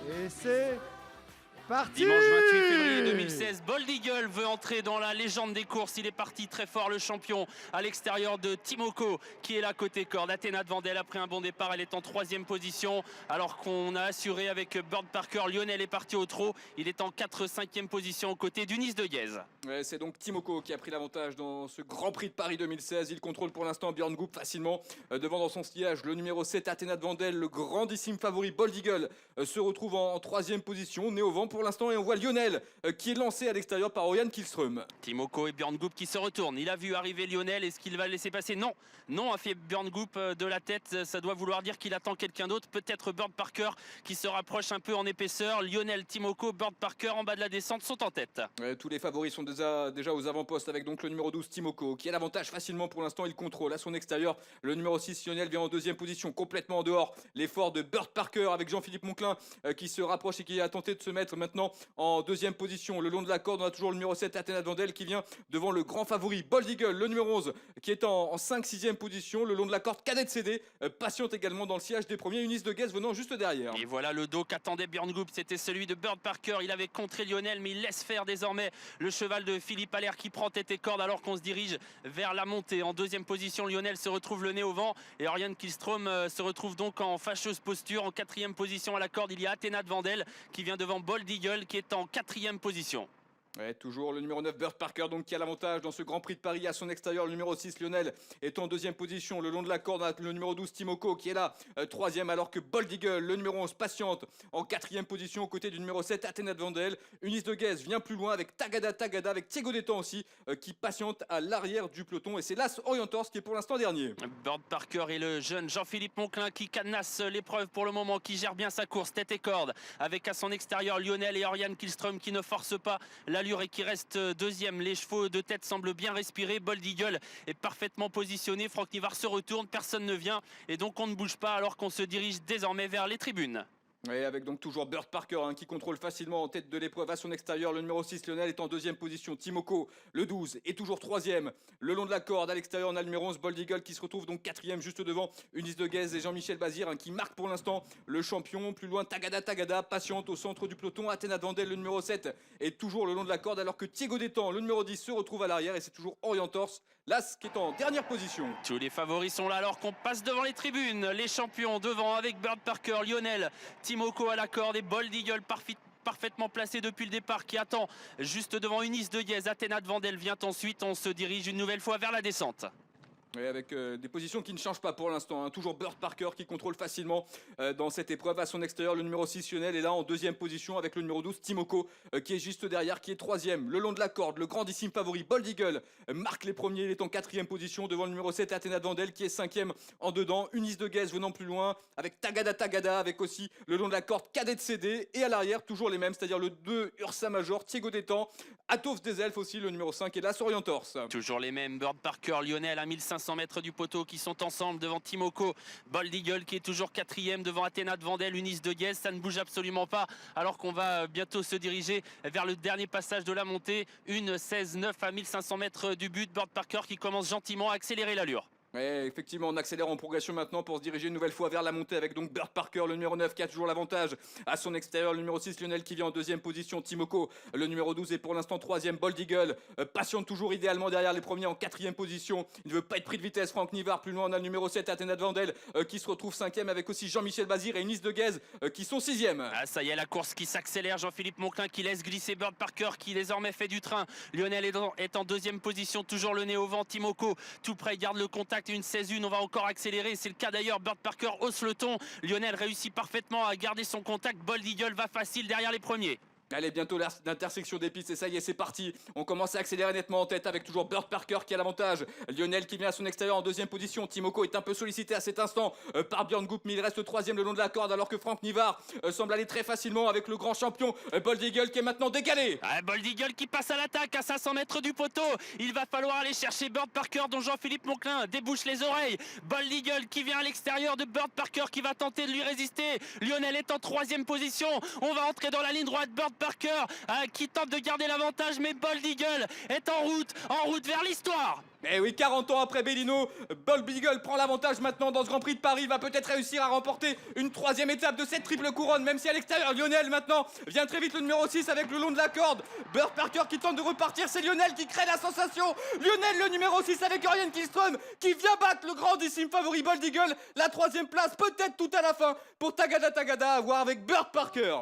Et c'est parti! Dimanche 28 février 2016, Bold Eagle veut entrer dans la légende des courses. Il est parti très fort, le champion, à l'extérieur de Timoko, qui est là côté corde. Athéna de Vandel, après un bon départ, elle est en 3e position, alors qu'on a assuré avec Bird Parker. Lionel est parti au trot, il est en 4-5e position aux côtés d'Unis de Guèze. Ouais, c'est donc Timoko qui a pris l'avantage dans ce Grand Prix de Paris 2016. Il contrôle pour l'instant Björn Goop facilement. Devant dans son sillage, le numéro 7, Athéna de Vandel, le grandissime favori Bold Eagle, se retrouve en 3e position, né au vent pour l'instant. Et on voit Lionel qui est lancé à l'extérieur par Oriane Kihlström. Timoko et Björn Goop qui se retournent. Il a vu arriver Lionel. Est-ce qu'il va le laisser passer? Non, non, a fait Björn Goop de la tête. Ça doit vouloir dire qu'il attend quelqu'un d'autre. Peut-être Bird Parker qui se rapproche un peu en épaisseur. Lionel, Timoko, Bird Parker en bas de la descente sont en tête. Tous les favoris sont déjà aux avant-postes avec donc le numéro 12 Timoko qui a l'avantage facilement pour l'instant. Il contrôle à son extérieur. Le numéro 6 Lionel vient en 2e position, complètement en dehors. L'effort de Bird Parker avec Jean-Philippe Monclin qui se rapproche et qui a tenté de se mettre maintenant en 2e position. Le long de la corde, on a toujours le numéro 7 Athéna de Vandel qui vient devant le grand favori Bold Eagle, le numéro 11 qui est en 5-6e position. Le long de la corde, Cadette CD patiente également dans le sillage des premiers. Unis de Guèze venant juste derrière. Et voilà le dos qu'attendait Björn Goop, c'était celui de Bird Parker. Il avait contré Lionel, mais il laisse faire désormais le cheval de Philippe Allaire qui prend tête et corde alors qu'on se dirige vers la montée. En 2e position, Lionel se retrouve le nez au vent et Oriane Kihlström se retrouve donc en fâcheuse posture. En 4e position à la corde, il y a Athéna de Vandel qui vient devant Bold Eagle qui est en 4e position. Ouais, toujours le numéro 9 Bird Parker donc qui a l'avantage dans ce Grand Prix de Paris à son extérieur. Le numéro 6 Lionel est en 2e position. Le long de la corde, on a le numéro 12 Timoko qui est là 3e, alors que Bold Eagle, le numéro 11 patiente en 4e position aux côtés du numéro 7 Athéna de Vandel. Unis de Guèze vient plus loin avec Tagada avec Thiego Détan aussi qui patiente à l'arrière du peloton. Et c'est l'As Orientors qui est pour l'instant dernier. Bird Parker et le jeune Jean-Philippe Monclin qui cadenasse l'épreuve pour le moment, qui gère bien sa course tête et corde, avec à son extérieur Lionel et Oriane Kihlström qui ne forcent pas l'allure et qui reste 2e. Les chevaux de tête semblent bien respirer. Bold Eagle est parfaitement positionné. Franck Nivard se retourne, personne ne vient et donc on ne bouge pas alors qu'on se dirige désormais vers les tribunes. Et avec donc toujours Bird Parker qui contrôle facilement en tête de l'épreuve à son extérieur. Le numéro 6 Lionel est en 2e position. Timoko, le 12, est toujours 3e. Le long de la corde à l'extérieur, on a le numéro 11 Bold Eagle qui se retrouve donc 4e juste devant Unis de Guèze et Jean-Michel Bazir qui marque pour l'instant le champion. Plus loin, Tagada patiente au centre du peloton. Athéna de Vandel, le numéro 7, est toujours le long de la corde alors que Thiego Détan, le numéro 10, se retrouve à l'arrière et c'est toujours Orientors, l'As qui est en dernière position. Tous les favoris sont là alors qu'on passe devant les tribunes. Les champions devant avec Bird Parker, Lionel, Timoko à la corde et Bold Eagle parfaitement placé depuis le départ qui attend juste devant Unis de Guèze. Athéna de Vandel vient ensuite. On se dirige une nouvelle fois vers la descente. Et avec des positions qui ne changent pas pour l'instant. Toujours Bird Parker qui contrôle facilement dans cette épreuve à son extérieur. Le numéro 6 Lionel est là en 2e position avec le numéro 12 Timoko qui est juste derrière, qui est 3e. Le long de la corde, le grandissime favori Bold Eagle marque les premiers. Il est en 4e position devant le numéro 7 Athéna de Vandel qui est 5e en dedans. Unis de Guèze venant plus loin avec Tagada avec aussi le long de la corde Cadette CD. Et à l'arrière, toujours les mêmes, c'est-à-dire le 2 Ursa Major, Thiego Détan, Atos des Elfes aussi, le numéro 5 et l'As Orientors. Toujours les mêmes, Bird Parker, Lionel à 1500 mètres du poteau qui sont ensemble devant Timoko. Bold Eagle qui est toujours 4e devant Athéna de Vandel, Unis de Guèze. Ça ne bouge absolument pas alors qu'on va bientôt se diriger vers le dernier passage de la montée. Une 16-9 à 1500 mètres du but. Bird Parker qui commence gentiment à accélérer l'allure. Ouais, effectivement, on accélère en progression maintenant pour se diriger une nouvelle fois vers la montée avec donc Bird Parker, le numéro 9 qui a toujours l'avantage à son extérieur, le numéro 6 Lionel qui vient en 2e position, Timoko, le numéro 12 est pour l'instant 3e, Bold Eagle patiente toujours idéalement derrière les premiers en 4e position, il ne veut pas être pris de vitesse, Franck Nivard, plus loin on a le numéro 7 Athéna de Vandel qui se retrouve 5e avec aussi Jean-Michel Bazir et Unis de Guèze qui sont 6e. Ah, ça y est, la course qui s'accélère, Jean-Philippe Monclin qui laisse glisser Bird Parker qui désormais fait du train. Lionel est en 2e position, toujours le nez au vent, Timoko tout près, il garde le contact, une 16-1, on va encore accélérer, c'est le cas d'ailleurs. Bird Parker hausse le ton, Lionel réussit parfaitement à garder son contact, Bold Eagle va facile derrière les premiers. Allez, bientôt l'intersection des pistes et ça y est, c'est parti. On commence à accélérer nettement en tête avec toujours Bird Parker qui a l'avantage. Lionel qui vient à son extérieur en 2e position. Timoko est un peu sollicité à cet instant par Björn Goop, mais il reste 3e le long de la corde alors que Franck Nivard semble aller très facilement avec le grand champion Bold Eagle qui est maintenant décalé. Ah, Bold Eagle qui passe à l'attaque à 500 mètres du poteau. Il va falloir aller chercher Bird Parker dont Jean-Philippe Monclin débouche les oreilles. Bold Eagle qui vient à l'extérieur de Bird Parker qui va tenter de lui résister. Lionel est en 3e position. On va entrer dans la ligne droite. Bird Parker qui tente de garder l'avantage, mais Bold Eagle est en route vers l'histoire. Et oui, 40 ans après Bellino, Bold Eagle prend l'avantage maintenant dans ce Grand Prix de Paris, va peut-être réussir à remporter une troisième étape de cette triple couronne, même si à l'extérieur, Lionel maintenant vient très vite le numéro 6 avec le long de la corde. Burt Parker qui tente de repartir, c'est Lionel qui crée la sensation. Lionel le numéro 6 avec Orion Kihlström qui vient battre le grandissime favori Bold Eagle. La troisième place peut-être tout à la fin pour Tagada à voir avec Burt Parker.